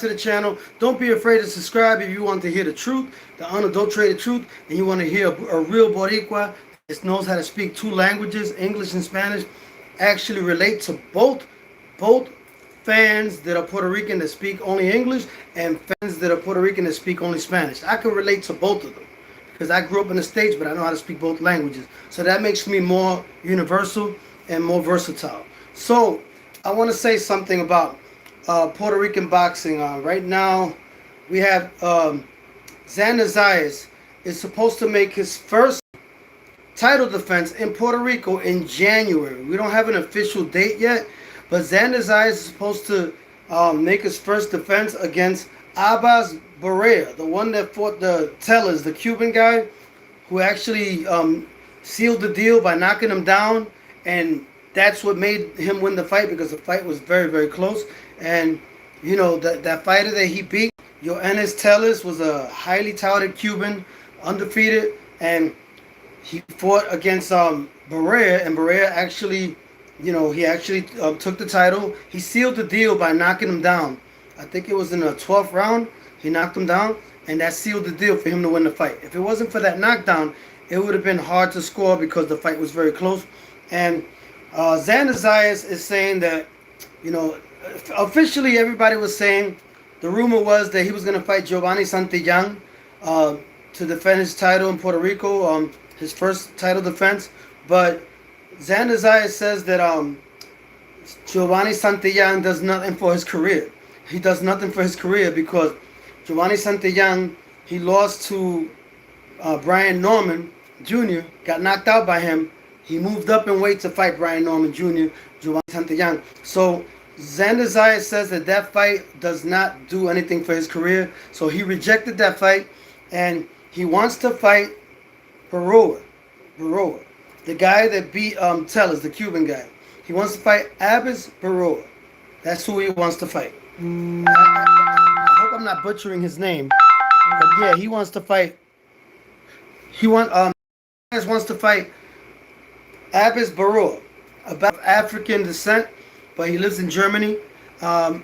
to the channel. Don't be afraid to subscribe if you want to hear the truth, the unadulterated truth, and you want to hear a real Boricua that knows how to speak two languages, English and Spanish, actually relate to both fans that are Puerto Rican that speak only English and fans that are Puerto Rican that speak only Spanish. I can relate to both of them because I grew up in the States, but I know how to speak both languages. So that makes me more universal and more versatile. So I want to say something about Puerto Rican boxing. Right now, we have Xander Zayas is supposed to make his first title defense in Puerto Rico in January. We don't have an official date yet, but Xander Zayas is supposed to make his first defense against Abbas Barrera, the one that fought the Tellers, the Cuban guy, who actually sealed the deal by knocking him down, and that's what made him win the fight because the fight was very, very close. And you know that fighter that he beat, Yoenis Tellers, was a highly touted Cuban, undefeated, and he fought against Barrera, and Barrera actually, he actually took the title. He sealed the deal by knocking him down. I think it was in the 12th round. He knocked him down, and that sealed the deal for him to win the fight. If it wasn't for that knockdown, it would have been hard to score because the fight was very close. And Xander Zayas is saying that, officially everybody was saying, the rumor was that he was going to fight Giovanni Santillán to defend his title in Puerto Rico, his first title defense. But Xander Zayas says that Giovanni Santillán does nothing for his career. He does nothing for his career because Giovanni Santillán, he lost to Brian Norman Jr., got knocked out by him. He moved up in weight to fight Brian Norman Jr., Giovanni Santillán. So Xander Zayas says that fight does not do anything for his career. So he rejected that fight, and he wants to fight Barrera, the guy that beat Tellers, the Cuban guy. He wants to fight Abbas Barrera. That's who he wants to fight. I hope I'm not butchering his name, but yeah, he wants to fight. Wants to fight Abbas Barrera, about African descent, but he lives in Germany. I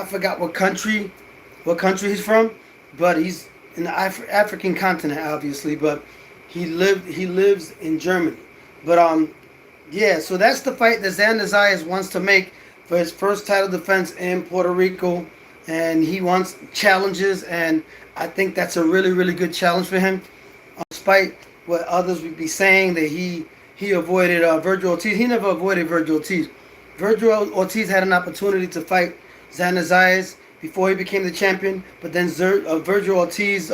forgot what country he's from, but he's in the African continent, obviously. But he lives in Germany. But yeah, so that's the fight that Xander Zayas wants to make for his first title defense in Puerto Rico, and he wants challenges, and I think that's a really, really good challenge for him. Despite what others would be saying that he avoided Virgil Ortiz, he never avoided Virgil Ortiz. Virgil Ortiz had an opportunity to fight Xander Zayas before he became the champion, but then Virgil Ortiz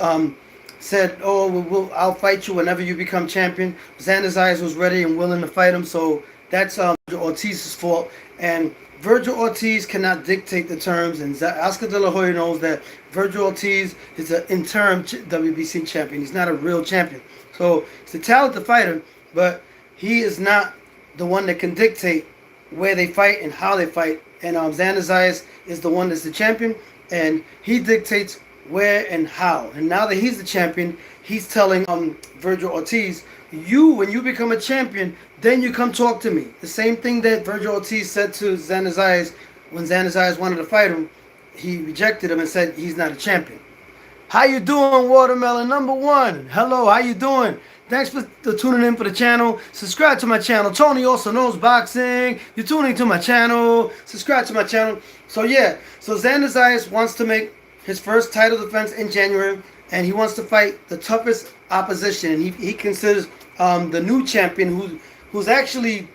said, "Oh, I'll fight you whenever you become champion." Xander Zayas was ready and willing to fight him, so that's Virgil Ortiz's fault. And Virgil Ortiz cannot dictate the terms, and Oscar De La Hoya knows that Virgil Ortiz is an interim WBC champion. He's not a real champion. So he's a talented fighter, but he is not the one that can dictate where they fight and how they fight. And Xander Zayas is the one that's the champion, and he dictates where and how. And now that he's the champion, he's telling Virgil Ortiz, when you become a champion, then you come talk to me. The same thing that Virgil Ortiz said to Xander Zayas when Xander Zayas wanted to fight him. He rejected him and said he's not a champion. How you doing, Watermelon number one? Hello, how you doing? Thanks for tuning in for the channel. Subscribe to my channel. Tony also knows boxing. You're tuning to my channel. Subscribe to my channel. So yeah, so Xander Zayas wants to make his first title defense in January, and he wants to fight the toughest opposition. And he considers the new champion, who's actually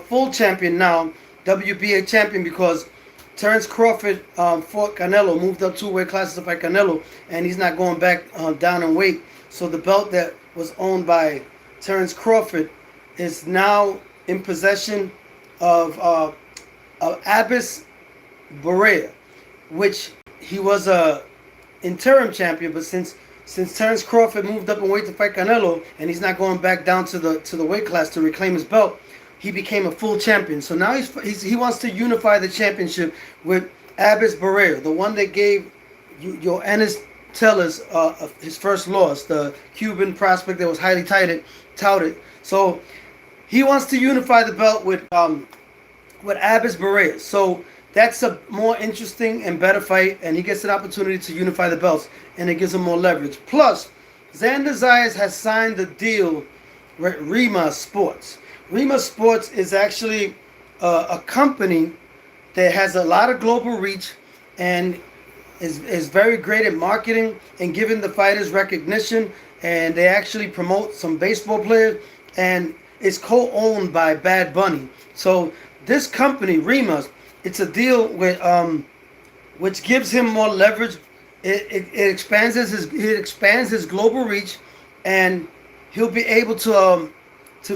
full champion now, WBA champion, because Terence Crawford fought Canelo, moved up 2 weight classes to fight Canelo, and he's not going back down in weight. So the belt that was owned by Terence Crawford is now in possession of Abbas Barrera, which he was a interim champion, but since Terence Crawford moved up in weight to fight Canelo, and he's not going back down to the weight class to reclaim his belt, he became a full champion. So now he wants to unify the championship with Abbas Barrera, the one that gave Yoenis Tellers his first loss, the Cuban prospect that was highly touted. So he wants to unify the belt with Abbas Barrera. So that's a more interesting and better fight, and he gets an opportunity to unify the belts, and it gives him more leverage. Plus, Xander Zayas has signed the deal with Rima Sports. Rima Sports is actually a company that has a lot of global reach and is very great at marketing and giving the fighters recognition. And they actually promote some baseball players, and it's co-owned by Bad Bunny. So this company, Rima, it's a deal with which gives him more leverage. It expands his global reach, and he'll be able to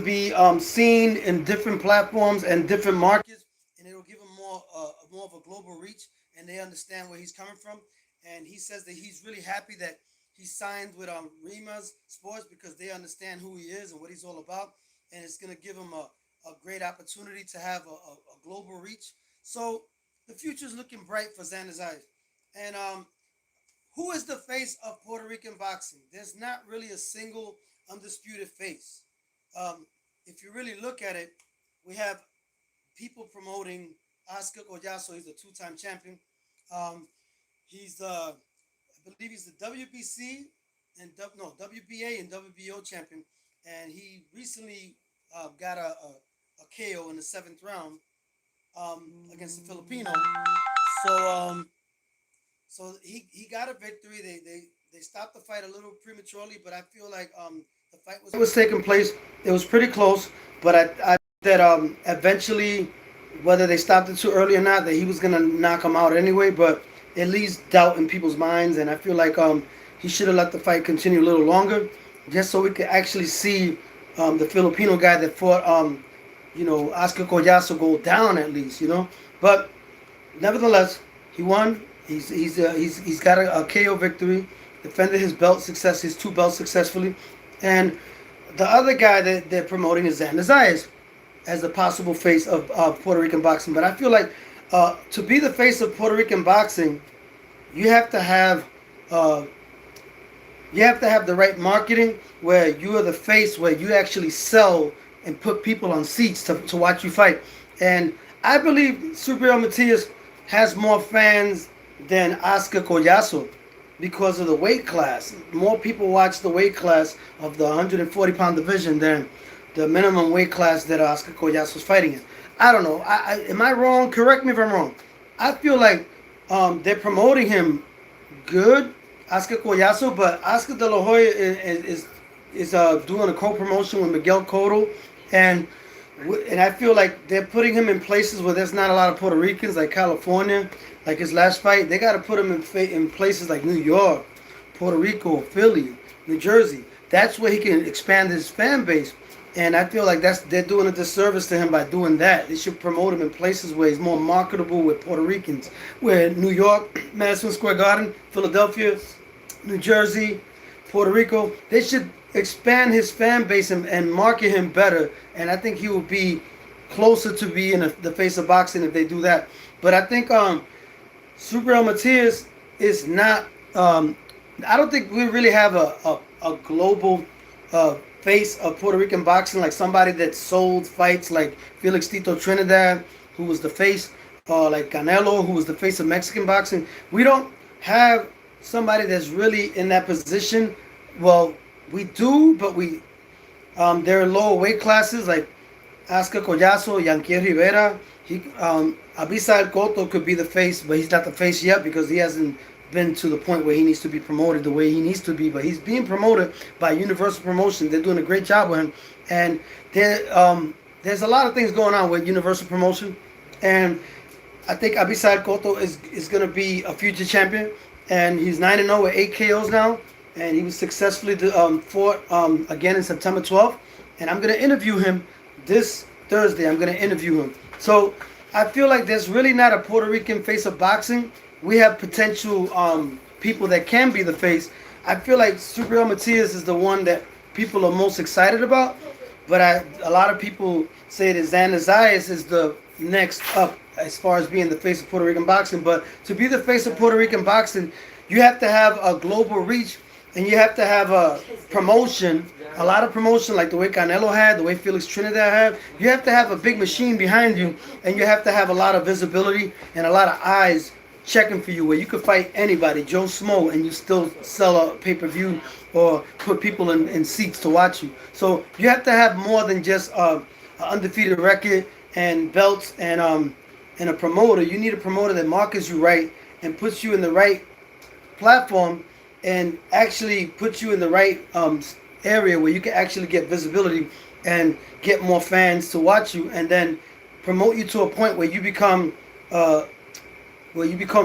be seen in different platforms and different markets, and it'll give him more of a global reach, and they understand where he's coming from. And he says that he's really happy that he signed with Rima's Sports because they understand who he is and what he's all about, and it's gonna give him a great opportunity to have a global reach. So the future is looking bright for Xander Zayas. And who is the face of Puerto Rican boxing? There's not really a single undisputed face. If you really look at it, we have people promoting Oscar Collazo. He's a two-time champion. He's the, I believe he's the WBC and WBA and WBO champion, and he recently got a KO in the seventh round against the Filipino. So so he got a victory. They stopped the fight a little prematurely, but I feel like the fight was taking place. It was pretty close, but I that eventually, whether they stopped it too early or not, that he was gonna knock him out anyway. But it leaves doubt in people's minds, and I feel like he should have let the fight continue a little longer, just so we could actually see the Filipino guy that fought Oscar Collazo go down at least, But nevertheless, he won. He's got a KO victory, defended his his two belts successfully, and the other guy that they're promoting is Xander Zayas as the possible face of Puerto Rican boxing. But I feel like to be the face of Puerto Rican boxing, you have to have the right marketing, where you are the face, where you actually sell and put people on seats to watch you fight. And I believe Subriel Matias has more fans than Oscar Collazo because of the weight class. More people watch the weight class of the 140-pound division than the minimum weight class that Oscar Collazo is fighting in. I don't know. Am I wrong? Correct me if I'm wrong. I feel like they're promoting him good, Oscar Collazo, but Oscar De La Hoya is doing a co-promotion with Miguel Cotto, and I feel like they're putting him in places where there's not a lot of Puerto Ricans, like California, like his last fight. They got to put him in places like New York, Puerto Rico, Philly, New Jersey. That's where he can expand his fan base. And I feel like they're doing a disservice to him by doing that. They should promote him in places where he's more marketable with Puerto Ricans, where New York, Madison Square Garden, Philadelphia, New Jersey, Puerto Rico. They should expand his fan base and market him better. And I think he will be closer to being the face of boxing if they do that. But I think Subriel Matias is not. I don't think we really have a global face of Puerto Rican boxing, like somebody that sold fights like Felix Tito Trinidad, who was the face, like Canelo, who was the face of Mexican boxing. We don't have somebody that's really in that position. Well, we do, but there are lower weight classes like Oscar Collazo, Yanquier Rivera. Abisal Cotto could be the face, but he's not the face yet because he hasn't been to the point where he needs to be promoted the way he needs to be. But he's being promoted by Universal Promotion. They're doing a great job with him, and there's a lot of things going on with Universal Promotion, and I think Abisal Cotto is going to be a future champion, and he's 9-0 with 8 KOs now, and he was successfully fought again in September 12th, and I'm going to interview him this Thursday. I'm going to interview him. So I feel like there's really not a Puerto Rican face of boxing. We have potential people that can be the face. I feel like Subriel Matias is the one that people are most excited about, but a lot of people say that Xander Zayas is the next up as far as being the face of Puerto Rican boxing. But to be the face of Puerto Rican boxing, you have to have a global reach, and you have to have a promotion, a lot of promotion, like the way Canelo had, the way Felix Trinidad had. You have to have a big machine behind you, and you have to have a lot of visibility and a lot of eyes checking for you, where you could fight anybody, Joe Smo, and you still sell a pay-per-view or put people in seats to watch you. So you have to have more than just an undefeated record and belts and a promoter. You need a promoter that markets you right and puts you in the right platform and actually puts you in the right area where you can actually get visibility and get more fans to watch you, and then promote you to a point where you become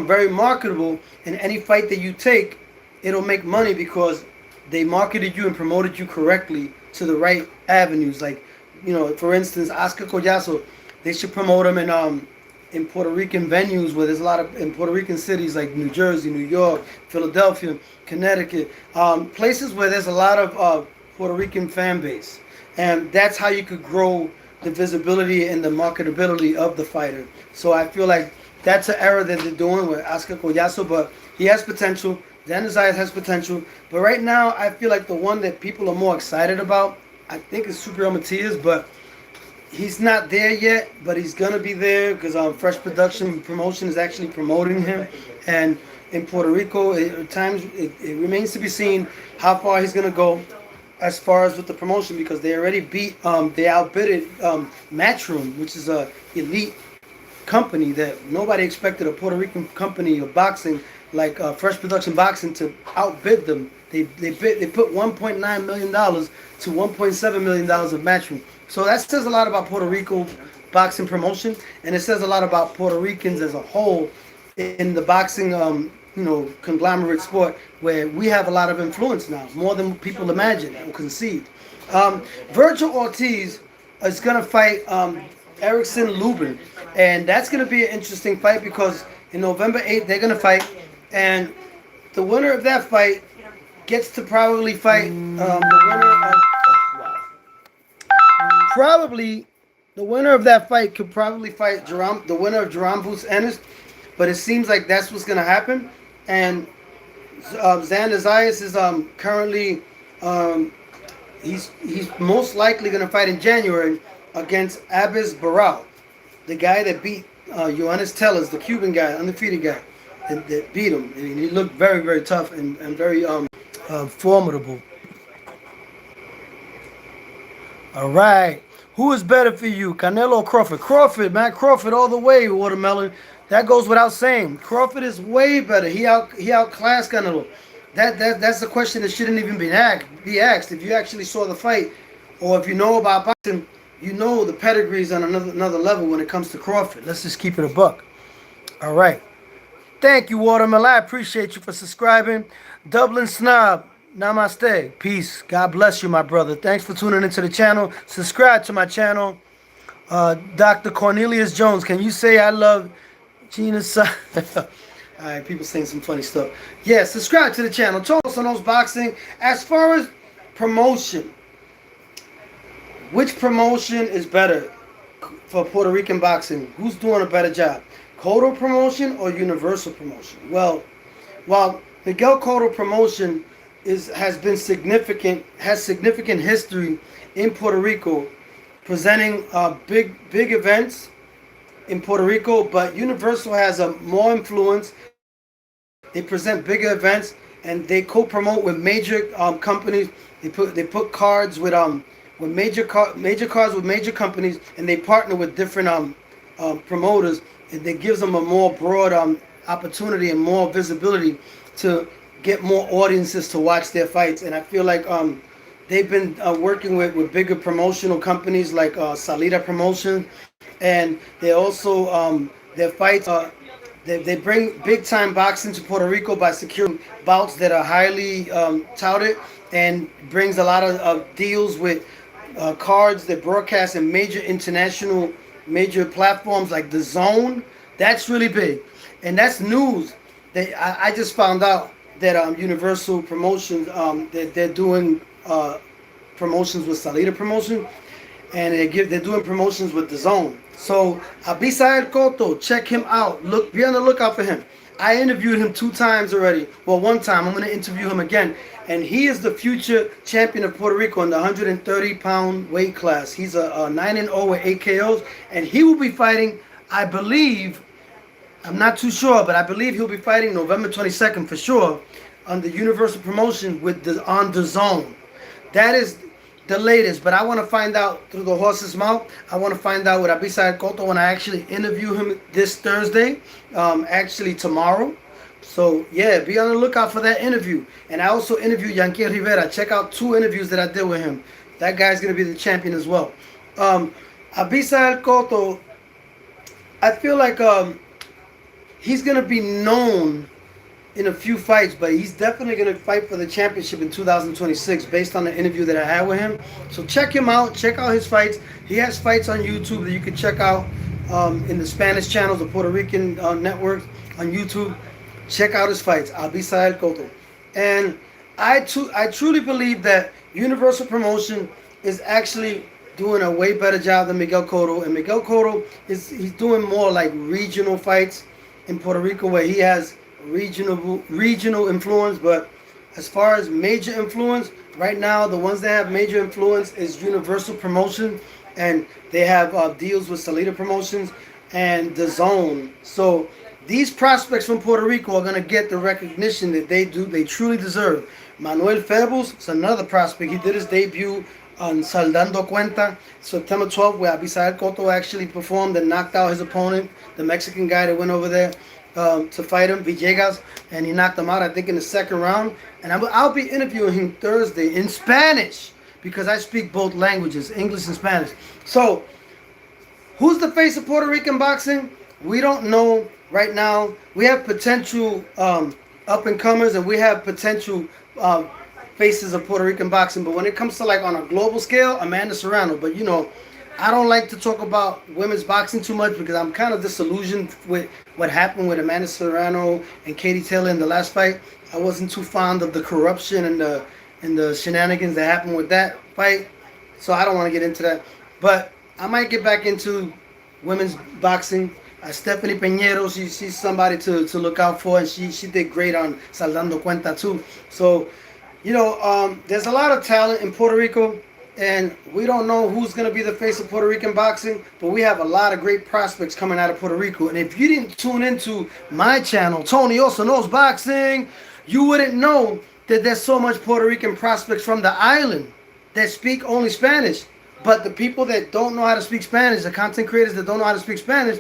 very marketable. In any fight that you take, it'll make money because they marketed you and promoted you correctly to the right avenues. Like, for instance, Oscar Collazo, they should promote him in Puerto Rican venues where there's a lot of, in Puerto Rican cities like New Jersey, New York, Philadelphia, Connecticut, places where there's a lot of Puerto Rican fan base. And that's how you could grow the visibility and the marketability of the fighter. So I feel like that's an error that they're doing with Oscar Collazo, but he has potential. Xander Zayas has potential. But right now, I feel like the one that people are more excited about, I think, is Subriel Matias, but he's not there yet, but he's going to be there because Fresh Production Promotion is actually promoting him. And in Puerto Rico, at times, it remains to be seen how far he's going to go as far as with the promotion, because they already they outbidded Matchroom, which is a elite company that nobody expected a Puerto Rican company of boxing like Fresh Production Boxing to outbid them. They put $1.9 million to $1.7 million of Matchroom. So that says a lot about Puerto Rico boxing promotion, and it says a lot about Puerto Ricans as a whole in the boxing conglomerate sport, where we have a lot of influence now, more than people imagine or conceive. Virgil Ortiz is going to fight Erickson Lubin, and that's going to be an interesting fight because in November 8th they're going to fight, and the winner of that fight gets to probably fight the winner of that fight could probably fight the winner of Jerome Boots Ennis, but it seems like that's what's going to happen. And Xander Zayas is currently he's most likely going to fight in January against Abis Barao, the guy that beat Johannes Tellers, the Cuban guy, undefeated guy, that beat him. I mean, he looked very, very tough and very formidable. All right. Who is better for you, Canelo or Crawford? Crawford, man. Crawford all the way, Watermelon. That goes without saying. Crawford is way better. He outclassed Canelo. That's a question that shouldn't even be asked. If you actually saw the fight, or if you know about boxing, you know the pedigree is on another level when it comes to Crawford. Let's just keep it a buck. All right. Thank you, Watermelon. I appreciate you for subscribing. Dublin Snob. Namaste. Peace. God bless you, my brother. Thanks for tuning into the channel. Subscribe to my channel. Dr. Cornelius Jones, can you say I love Gina? All right, people saying some funny stuff. Yeah, subscribe to the channel. Todos Sonos Boxing. As far as promotion, which promotion is better for Puerto Rican boxing? Who's doing a better job? Cotto Promotion or Universal Promotion? Well, while Miguel Cotto Promotion has significant history in Puerto Rico, presenting big events in Puerto Rico, but Universal has a more influence. They present bigger events and they co-promote with major companies. They put cards with major cards with major companies, and they partner with different promoters. And that gives them a more broad opportunity and more visibility to get more audiences to watch their fights. And I feel like they've been working with bigger promotional companies like Salida Promotion, and they also their fights they bring big time boxing to Puerto Rico by securing bouts that are highly touted, and brings a lot of deals with cards that broadcast in major platforms like The Zone. That's really big, and that's news. I just found out that Universal Promotions that they're doing promotions with Salida Promotion, and they're doing promotions with The Zone. So Abisael Cotto, check him out. Be on the lookout for him. I interviewed him 2 times already. Well, one time. I'm going to interview him again. And he is the future champion of Puerto Rico in the 130-pound weight class. He's a 9-0 with 8 KOs. And he will be fighting, I believe, I'm not too sure, but I believe he'll be fighting November 22nd for sure on the Universal Promotion on the Zone. That is the latest, but I want to find out through the horse's mouth. I want to find out with Abisai Cotto when I actually interview him this Thursday, actually tomorrow. So yeah, be on the lookout for that interview. And I also interviewed Yanquiel Rivera. Check out 2 interviews that I did with him. That guy's gonna be the champion as well. Abisai Cotto, I feel like he's gonna be known in a few fights, but he's definitely going to fight for the championship in 2026 based on the interview that I had with him. So check him out. Check out his fights. He has fights on YouTube that you can check out in the Spanish channels, the Puerto Rican networks on YouTube. Check out his fights. Abisai Cotto. And I truly believe that Universal Promotion is actually doing a way better job than Miguel Cotto. And Miguel Cotto, he's doing more like regional fights in Puerto Rico where he has regional influence. But as far as major influence, right now the ones that have major influence is Universal Promotion, and they have deals with Salida Promotions and the Zone. So these prospects from Puerto Rico are going to get the recognition that they truly deserve. Manuel Febus is another prospect. He did his debut on Saldando Cuenta September 12th, where Abisai Cotto actually performed and knocked out his opponent, the Mexican guy that went over there to fight him, Villegas, and he knocked him out, I think, in the second round. And I'll be interviewing him Thursday in Spanish because I speak both languages, English and Spanish. So, who's the face of Puerto Rican boxing? We don't know right now. We have potential up-and-comers, and we have potential faces of Puerto Rican boxing. But when it comes to, like, on a global scale, Amanda Serrano. But, you know, I don't like to talk about women's boxing too much because I'm kind of disillusioned with what happened with Amanda Serrano and Katie Taylor in the last fight. I wasn't too fond of the corruption and the shenanigans that happened with that fight, so I don't want to get into that. But I might get back into women's boxing. Stephanie Peñero, she's somebody to look out for, and she did great on Saldando Cuenta too. So, you know, there's a lot of talent in Puerto Rico. And we don't know who's going to be the face of Puerto Rican boxing, but we have a lot of great prospects coming out of Puerto Rico. And if you didn't tune into my channel, Tony Also Knows Boxing, you wouldn't know that there's so much Puerto Rican prospects from the island that speak only Spanish. But the people that don't know how to speak Spanish, the content creators that don't know how to speak Spanish,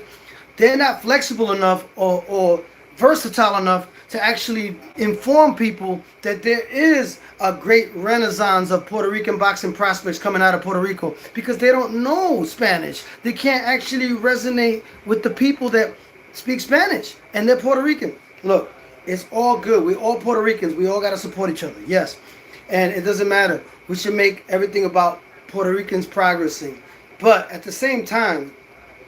they're not flexible enough or versatile enough to actually inform people that there is a great renaissance of Puerto Rican boxing prospects coming out of Puerto Rico because they don't know Spanish. They can't actually resonate with the people that speak Spanish, and they're Puerto Rican. Look, it's all good. We're all Puerto Ricans. We all got to support each other. Yes. And it doesn't matter. We should make everything about Puerto Ricans progressing. But at the same time,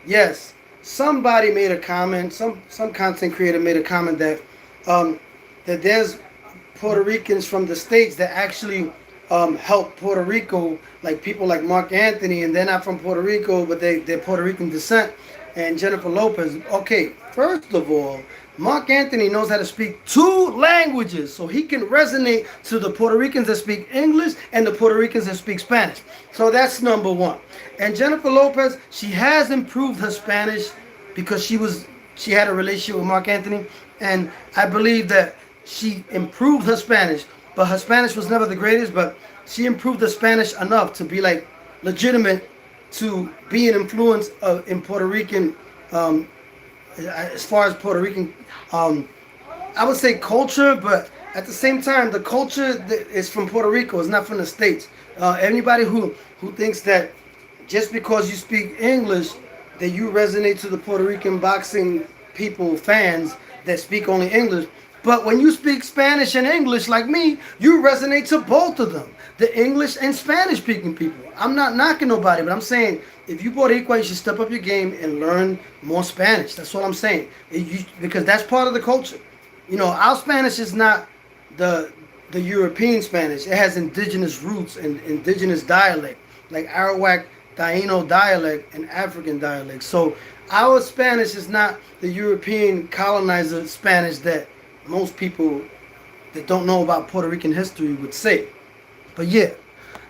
yes, somebody made a comment, some content creator made a comment that that there's Puerto Ricans from the States that actually help Puerto Rico, like people like Mark Anthony, and they're not from Puerto Rico, but they're Puerto Rican descent, and Jennifer Lopez. Okay, first of all, Mark Anthony knows how to speak 2 languages, so he can resonate to the Puerto Ricans that speak English and the Puerto Ricans that speak Spanish. So that's number 1. And Jennifer Lopez, she has improved her Spanish because she had a relationship with Mark Anthony, and I believe that she improved her Spanish, but her Spanish was never the greatest, but she improved her Spanish enough to be like legitimate to be an influence in Puerto Rican, as far as Puerto Rican, I would say culture, but at the same time, the culture that is from Puerto Rico is not from the States. Anybody who thinks that just because you speak English, that you resonate to the Puerto Rican boxing people, fans that speak only English. But when you speak Spanish and English like me, you resonate to both of them, the English and Spanish speaking people. I'm not knocking nobody, but I'm saying if you Boricua, you should step up your game and learn more Spanish. That's what I'm saying. Because that's part of the culture. You know, our Spanish is not the European Spanish. It has indigenous roots and indigenous dialect, like Arawak, Taino dialect, and African dialect. So Our Spanish is not the European colonizer Spanish that most people that don't know about Puerto Rican history would say. But yeah.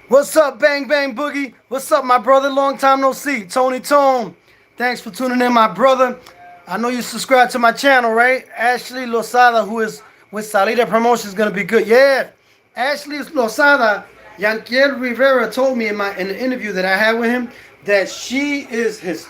What's up, Bang Bang Boogie? What's up, my brother? Long time no see. Tony Tone. Thanks for tuning in, my brother. I know you subscribe to my channel, right? Ashley Lozada, who is with Salida Promotion, is going to be good. Yeah. Ashley Lozada, Yanquiel Rivera told me in the interview that I had with him that she is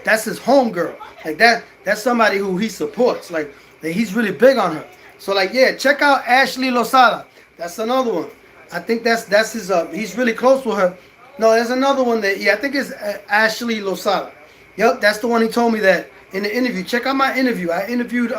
that's his homegirl. Like that's somebody who he supports. Like that he's really big on her. So like yeah, check out Ashley Lozada. That's another one. I think that's his. He's really close with her. No, there's another one that I think it's Ashley Lozada. Yep, that's the one he told me that in the interview. Check out my interview. I interviewed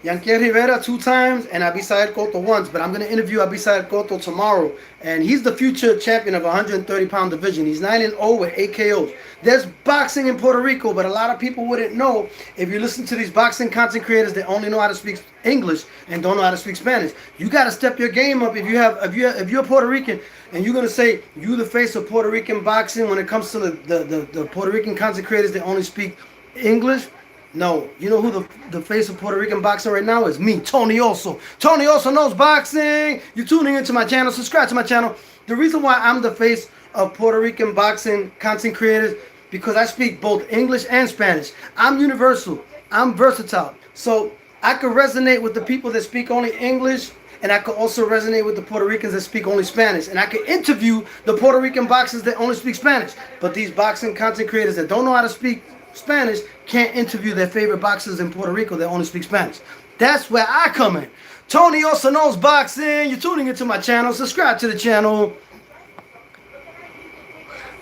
Yanquiel Rivera 2 times and Abisael Cotto once, but I'm going to interview Abisael Cotto tomorrow. And he's the future champion of 130-pound division. He's 9-0 with 8 KOs. There's boxing in Puerto Rico, but a lot of people wouldn't know if you listen to these boxing content creators that only know how to speak English and don't know how to speak Spanish. You got to step your game up if you're Puerto Rican and you're going to say you the face of Puerto Rican boxing when it comes to the Puerto Rican content creators that only speak English. No, you know who the face of Puerto Rican boxing right now is? Me, Tony Oso. Tony Oso knows boxing. You're tuning into my channel. Subscribe to my channel. The reason why I'm the face of Puerto Rican boxing content creators because I speak both English and Spanish. I'm universal. I'm versatile. So I could resonate with the people that speak only English, and I could also resonate with the Puerto Ricans that speak only Spanish. And I could interview the Puerto Rican boxers that only speak Spanish. But these boxing content creators that don't know how to speak Spanish can't interview their favorite boxers in Puerto Rico that only speak Spanish. That's where I come in. Tony also knows boxing. You're tuning into my channel. Subscribe to the channel.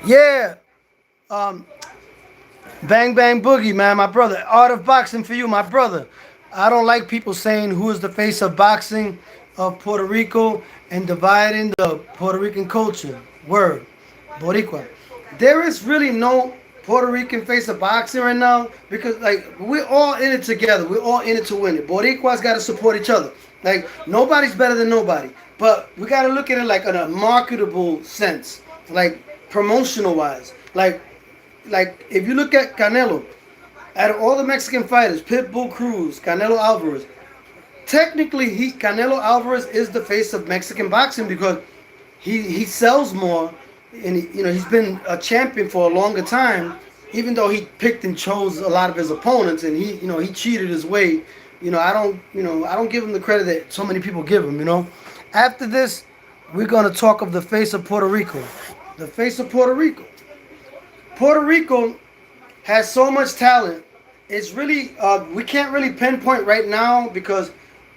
Yeah. Bang Bang Boogie, man, my brother. Art of boxing for you, my brother. I don't like people saying who is the face of boxing of Puerto Rico and dividing the Puerto Rican culture. Word. Boricua. There is really no Puerto Rican face of boxing right now because like we're all in it together. We're all in it to win it. Boricua's got to support each other. Like nobody's better than nobody. But we got to look at it like in a marketable sense, like promotional wise. Like if you look at Canelo, out of all the Mexican fighters, Pitbull Cruz, Canelo Alvarez, technically Canelo Alvarez is the face of Mexican boxing because he sells more. And he's been a champion for a longer time, even though he picked and chose a lot of his opponents, and he cheated his way. I don't give him the credit that so many people give him. After this, we're gonna talk of the face of Puerto Rico. The face of Puerto Rico. Puerto Rico has so much talent. It's really we can't really pinpoint right now because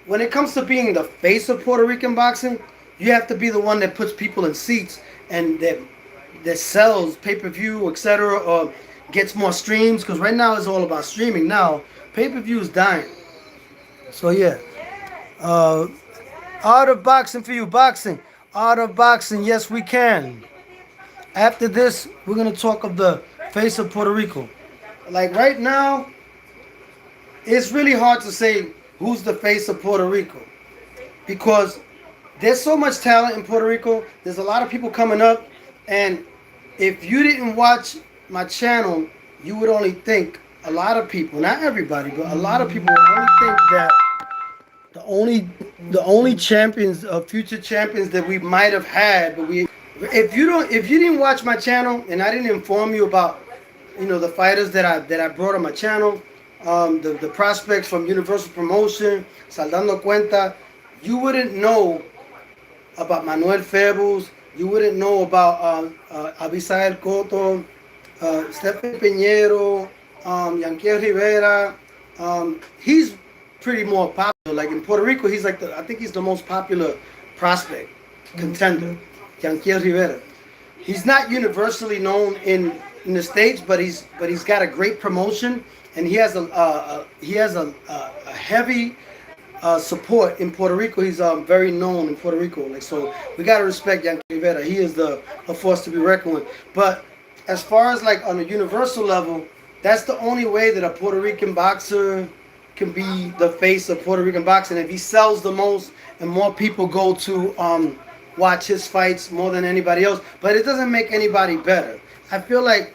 when it comes to being the face of Puerto Rican boxing, you have to be the one that puts people in seats and that sells pay-per-view, etc., or gets more streams. Because right now it's all about streaming. Now pay-per-view is dying. So yeah, art of boxing for you, boxing, art of boxing. Yes, we can. After this, we're gonna talk of the face of Puerto Rico. Like right now, it's really hard to say who's the face of Puerto Rico because there's so much talent in Puerto Rico. There's a lot of people coming up. And if you didn't watch my channel, you would only think, a lot of people, not everybody, but a lot of people would only think that the only champions, future champions that we might have had, but if you didn't watch my channel and I didn't inform you about, the fighters that I brought on my channel, the prospects from Universal Promotion, Saldando Cuenta, you wouldn't know about Manuel Febus, you wouldn't know about Abisael Cotto, Stephen Piñero, Yanquiel Rivera. He's pretty more popular. Like in Puerto Rico, he's like I think he's the most popular prospect contender, Yanquiel Rivera. He's not universally known in the States, but he's got a great promotion, and he has a heavy support in Puerto Rico. He's very known in Puerto Rico. Like so, we gotta respect Yanquiel Rivera. He is a force to be reckoned with. But as far as like on a universal level, that's the only way that a Puerto Rican boxer can be the face of Puerto Rican boxing. If he sells the most and more people go to watch his fights more than anybody else, but it doesn't make anybody better. I feel like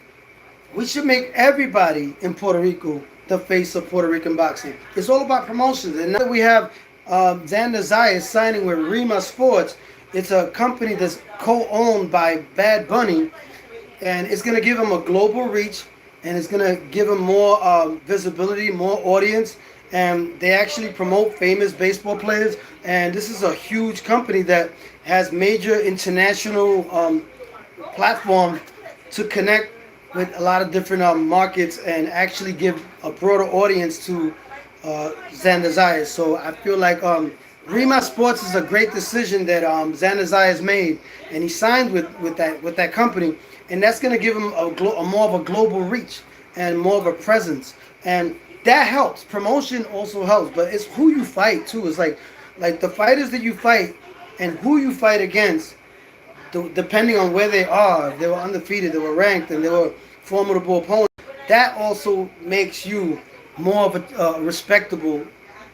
We should make everybody in Puerto Rico the face of Puerto Rican boxing. It's all about promotions. And now that we have Xander Zayas signing with Rima Sports, it's a company that's co-owned by Bad Bunny, and it's going to give him a global reach, and it's going to give him more visibility, more audience, and they actually promote famous baseball players. And this is a huge company that has major international platform to connect with a lot of different markets and actually give a broader audience to Xander Zayas. So I feel like Rima Sports is a great decision that Xander Zayas made, and he signed with that company, and that's going to give him a more of a global reach and more of a presence, and that helps. Promotion also helps, but it's who you fight too. It's like the fighters that you fight and who you fight against, depending on where they are. If they were undefeated, they were ranked, and they were formidable opponents. That also makes you more of a respectable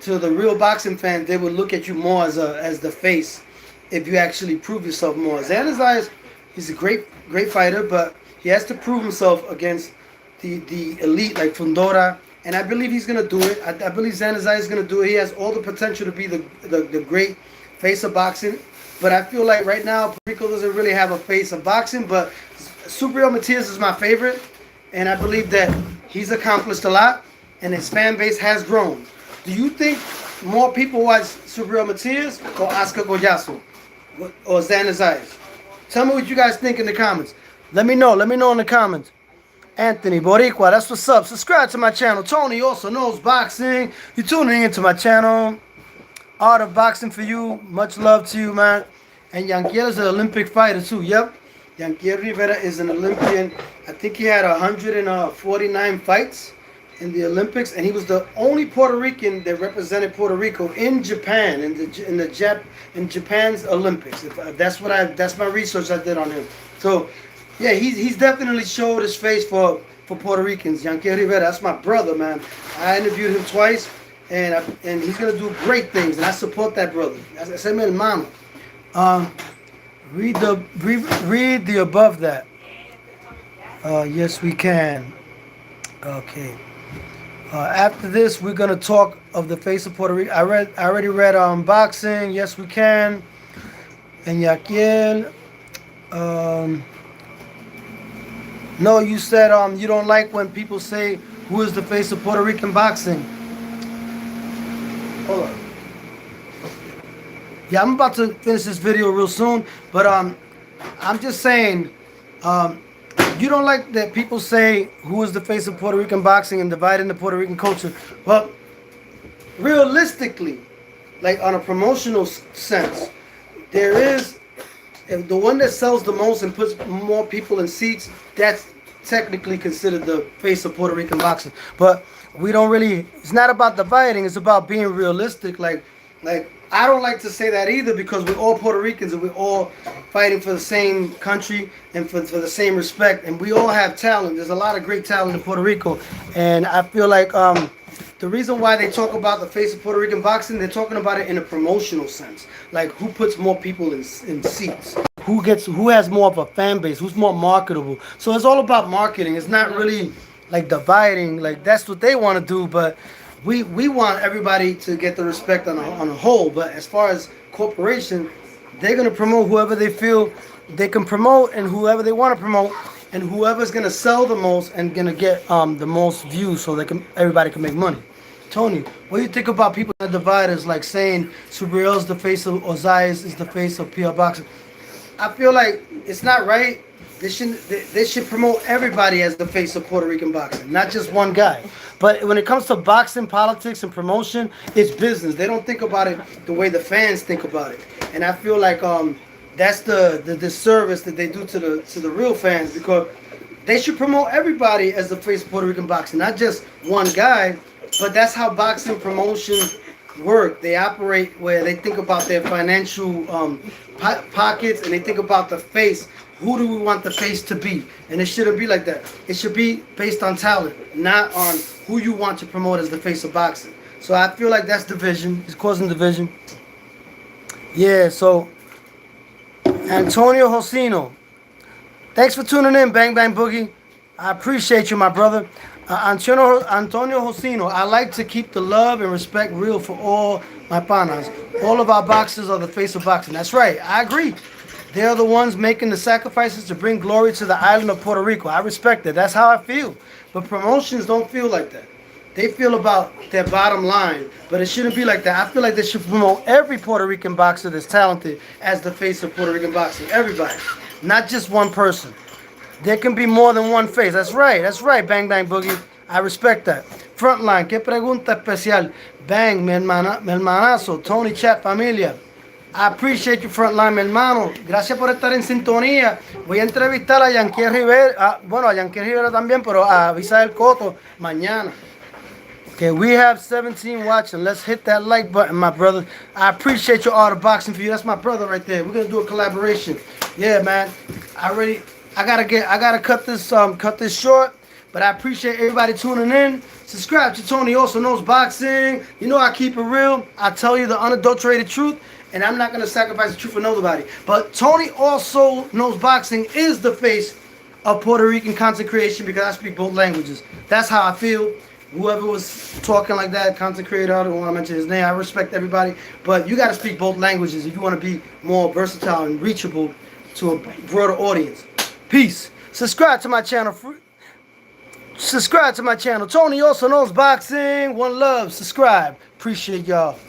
to the real boxing fans. They would look at you more as the face if you actually prove yourself more. Xander Zayas, he's a great fighter, but he has to prove himself against the elite like Fundora, and I believe he's gonna do it. I believe Xander Zayas is gonna do it. He has all the potential to be the great face of boxing. But I feel like right now, Puerto Rico doesn't really have a face of boxing. But Subriel Matias is my favorite, and I believe that he's accomplished a lot, and his fan base has grown. Do you think more people watch Subriel Matias or Oscar Goyazo or Xander Zayas? Tell me what you guys think in the comments. Let me know. Let me know in the comments. Anthony Boricua, that's what's up. Subscribe to my channel. Tony also knows boxing. You're tuning into my channel. Art of Boxing for you. Much love to you, man. And Yanquiel is an Olympic fighter too. Yep. Yanquiel Rivera is an Olympian. I think he had 149 fights in the Olympics, and he was the only Puerto Rican that represented Puerto Rico in Japan in Japan's Olympics. That's my research I did on him. So yeah, he's definitely showed his face for Puerto Ricans. Yanquiel Rivera, that's my brother, man. I interviewed him twice. And he's gonna do great things, and I support that brother. Ese mi hermano. Read the above that. Yes, we can. Okay. After this, we're gonna talk of the face of Puerto Rico. I already read boxing. Yes, we can. And Yaquiel. No, you said you don't like when people say who is the face of Puerto Rican boxing. Hold on. Yeah, I'm about to finish this video real soon, but I'm just saying, you don't like that people say who is the face of Puerto Rican boxing and dividing the Puerto Rican culture. Well, realistically, like on a promotional sense, there is the one that sells the most and puts more people in seats. That's technically considered the face of Puerto Rican boxing, but we don't really, it's not about dividing, it's about being realistic. Like I don't like to say that either, because we're all Puerto Ricans and we're all fighting for the same country and for the same respect, and we all have talent. There's a lot of great talent in Puerto Rico, and I feel like the reason why they talk about the face of Puerto Rican boxing, they're talking about it in a promotional sense. Like who puts more people in seats, who has more of a fan base, who's more marketable. So it's all about marketing. It's not really like dividing. Like that's what they want to do, but we want everybody to get the respect on a whole. But as far as corporation, they're gonna promote whoever they feel they can promote, and whoever they want to promote, and whoever's gonna sell the most and gonna get the most views, so everybody can make money. Tony, what do you think about people that divide us, like saying Subriel's the face of, or Zayas is the face of PR boxing? I feel like it's not right. They should promote everybody as the face of Puerto Rican boxing, not just one guy. But when it comes to boxing, politics, and promotion, it's business. They don't think about it the way the fans think about it. And I feel like that's the disservice that they do to the real fans, because they should promote everybody as the face of Puerto Rican boxing, not just one guy. But that's how boxing promotions work. They operate where they think about their financial pockets, and they think about the face. Who do we want the face to be? And it shouldn't be like that. It should be based on talent, not on who you want to promote as the face of boxing. So I feel like that's division. It's causing division. Yeah, so Antonio Josino, thanks for tuning in, Bang Bang Boogie. I appreciate you, my brother. Antonio Josino, I like to keep the love and respect real for all my panas. All of our boxers are the face of boxing. That's right. I agree. They're the ones making the sacrifices to bring glory to the island of Puerto Rico. I respect that. That's how I feel. But promotions don't feel like that. They feel about their bottom line, but it shouldn't be like that. I feel like they should promote every Puerto Rican boxer that's talented as the face of Puerto Rican boxing. Everybody, not just one person. There can be more than one face. That's right. That's right. Bang Bang Boogie. I respect that. Frontline. ¿Qué pregunta especial? Bang, mi hermanazo. Tony Chat Familia. I appreciate you, Frontline, mi hermano. Gracias por estar en sintonía. Voy a entrevistar a Yankee Rivera. Bueno, a Yankee Rivera también, pero a Visael Coto mañana. Okay, we have 17 watching. Let's hit that like button, my brother. I appreciate your art of boxing for you. That's my brother right there. We're gonna do a collaboration. Yeah, man. I gotta cut this short. But I appreciate everybody tuning in. Subscribe to Tony Also Knows Boxing. You know I keep it real. I tell you the unadulterated truth, and I'm not gonna sacrifice the truth for nobody. But Tony Also Knows Boxing is the face of Puerto Rican content creation because I speak both languages. That's how I feel. Whoever was talking like that, content creator, I don't want to mention his name. I respect everybody, but you got to speak both languages if you want to be more versatile and reachable to a broader audience. Peace. Subscribe to my channel. Subscribe to my channel. Tony Also Knows Boxing. One love. Subscribe. Appreciate y'all.